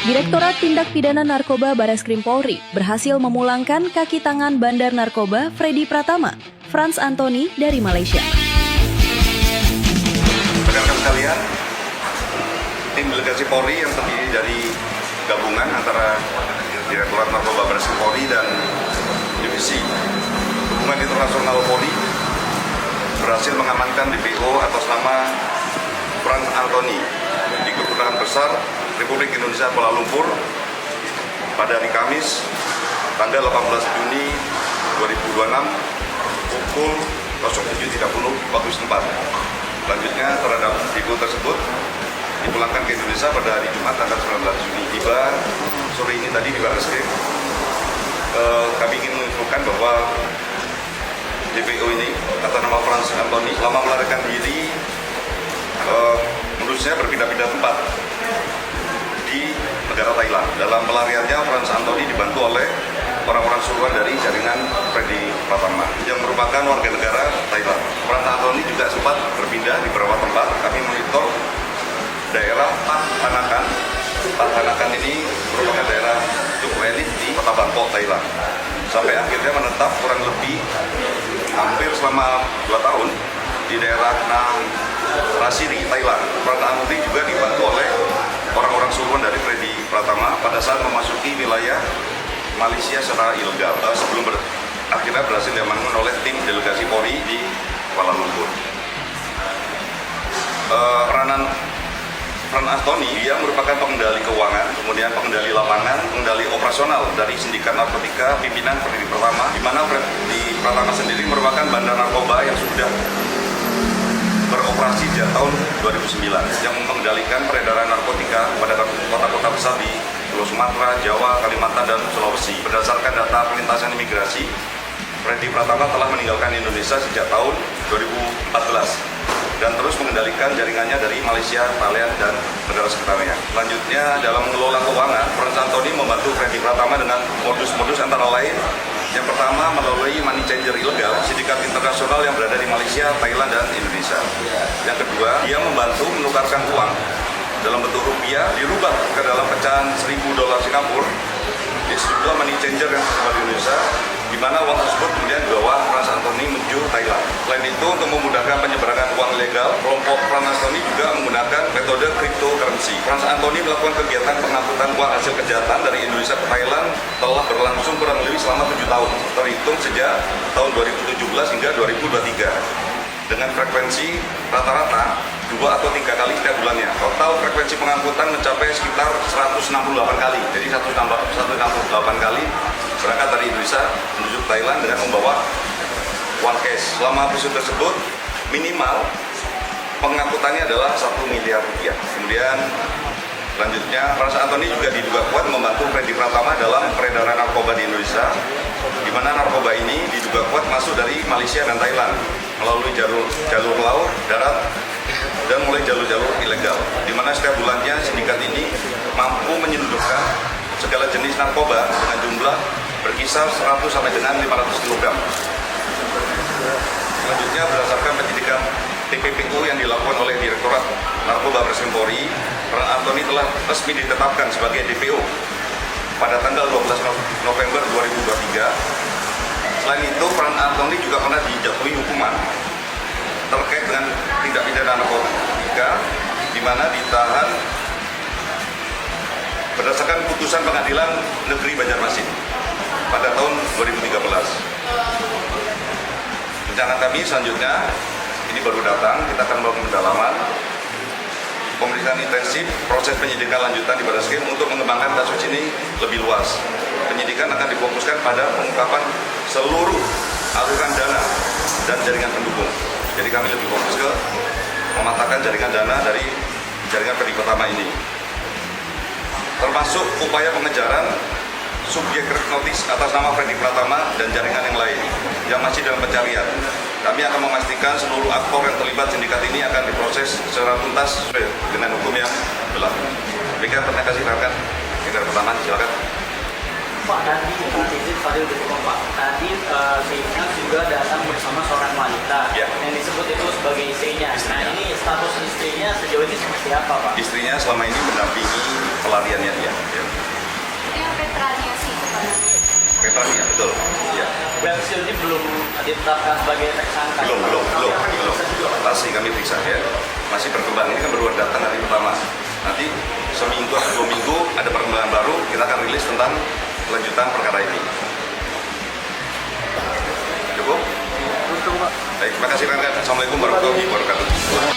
Direktorat Tindak Pidana Narkoba Bareskrim Polri berhasil memulangkan kaki tangan bandar narkoba Freddy Pratama, Frans Anthony dari Malaysia. Rekan-rekan sekalian, tim delegasi Polri yang terdiri dari gabungan antara Direktorat Narkoba Bareskrim Polri dan Divisi Hubungan Internasional Polri berhasil mengamankan DPO atas nama Frans Anthony di Kedutaan Besar Republik Indonesia Kuala Lumpur pada hari Kamis tanggal 18 Juni 2026 pukul 07.30 waktu setempat. Selanjutnya terhadap DPO tersebut dipulangkan ke Indonesia pada hari Jumat tanggal 19 Juni. Tiba sore ini tadi di Bareskrim. Kami ingin menginfokan bahwa DPO ini atas nama Frans Anthony selama melarikan diri modusnya berpindah-pindah tempat di negara Thailand. Dalam pelariannya Frans Anthony dibantu oleh orang-orang suruhan dari jaringan Freddy Pratama yang merupakan warga negara Thailand. Frans Anthony juga sempat berpindah di beberapa tempat. Kami monitor daerah Pat Hanakan. Pat Hanakan ini merupakan daerah cukup elit di kota Bangkok, Thailand. Sampai akhirnya menetap kurang lebih hampir selama 2 tahun di daerah Nang Rasiri, Thailand. Frans Anthony juga dibantu oleh orang-orang suruhan dari Freddy Pratama pada saat memasuki wilayah Malaysia secara ilegal sebelum akhirnya berhasil diamankan oleh tim delegasi Polri di Kuala Lumpur. Peranan Frans Anthony, dia merupakan pengendali keuangan, kemudian pengendali lapangan, pengendali operasional dari sindikat narkotika pimpinan Freddy Pratama, di mana Freddy Pratama sendiri merupakan bandar narkoba yang sudah beroperasi sejak tahun 2009 yang mengendalikan peredaran narkotika pada kota-kota besar di Pulau Sumatera, Jawa, Kalimantan, dan Sulawesi. Berdasarkan data pelintasan imigrasi, Freddy Pratama telah meninggalkan Indonesia sejak tahun 2014 dan terus mengendalikan jaringannya dari Malaysia, Thailand, dan negara sekitarnya. Selanjutnya, dalam mengelola keuangan, Frans Anthony membantu Freddy Pratama dengan modus-modus antara lain. Yang pertama, melalui money changer ilegal, sindikat internasional yang berada di Malaysia, Thailand, dan Indonesia. Yang kedua, dia membantu menukarkan uang dalam bentuk rupiah, dirubah ke dalam pecahan $1.000 Singapura, di sebuah money changer yang tersebar di Indonesia, di mana uang tersebut kemudian dibawa Frans Anthony menuju Thailand. Selain itu, untuk memudahkan penyebaran uang ilegal, kelompok Frans Anthony juga menggunakan metode cryptocurrency. Frans Anthony melakukan kegiatan pengangkutan uang hasil kejahatan dari Indonesia ke Thailand telah berlangsung kurang lebih selama 7 tahun, terhitung sejak tahun 2017 hingga 2023. Dengan frekuensi rata-rata 2 atau 3 kali setiap bulannya. Total frekuensi pengangkutan mencapai sekitar 168 kali. Jadi 168 kali berangkat dari Indonesia menuju Thailand dengan membawa uang cash. Selama episode tersebut minimal pengangkutannya adalah 1 miliar rupiah. Kemudian selanjutnya Frans Anthony juga diduga kuat membantu Freddy Pratama dalam peredaran narkoba di Indonesia, di mana narkoba ini diduga kuat masuk dari Malaysia dan Thailand melalui jalur laut, darat, dan mulai jalur-jalur ilegal, di mana setiap bulannya sindikat ini mampu menyelundupkan segala jenis narkoba dengan jumlah berkisar 100 sampai dengan 500 kg. Selanjutnya, berdasarkan penyidikan TPPU yang dilakukan oleh Direktorat Narkoba Bareskrim Polri, Frans Anthony telah resmi ditetapkan sebagai DPO pada tanggal 12 November 2023. Selain itu, Frans Anthony juga pernah dijatuhi hukuman terkait dengan tindak pidana narkotika, di mana ditahan berdasarkan putusan Pengadilan Negeri Banjarmasin pada tahun 2013. Rencana kami selanjutnya, ini baru datang, kita akan melakukan pendalaman, pemeriksaan intensif, proses penyidikan lanjutan di Bareskrim untuk mengembangkan kasus ini lebih luas. Penyidikan akan difokuskan pada pengungkapan seluruh aliran dana dan jaringan pendukung. Jadi kami lebih fokus ke mematahkan jaringan dana dari jaringan Freddy Pratama ini. Termasuk upaya pengejaran subjek notis atas nama Freddy Pratama dan jaringan yang lain yang masih dalam pencarian. Kami akan memastikan seluruh aktor yang terlibat sindikat ini akan diproses secara tuntas sesuai dengan hukum yang berlaku. Demikian, terima kasih rekan. Yang pertama, silakan. Pak, tadi izin Fadil dulu Pak. Tadi Keinginan juga datang bersama seorang wanita Ya. yang disebut itu sebagai istrinya. Nah ini status istrinya sejauh ini seperti apa Pak? Istrinya selama ini mendampingi pelariannya dia. Ya. Yang Petrania sih itu Pak. Petrania, betul. Ya. Berhasil ini belum ditetapkan sebagai tersangka. Belum. Masih kami periksa ya. Masih berkembang. Ini kan baru datang hari pertama. Nanti seminggu atau 2 minggu ada perkembangan baru, kita akan rilis tentang kelanjutan perkara ini. Cukup? Untuk Pak. Baik, terima kasih rekan-rekan. Assalamualaikum warahmatullahi wabarakatuh.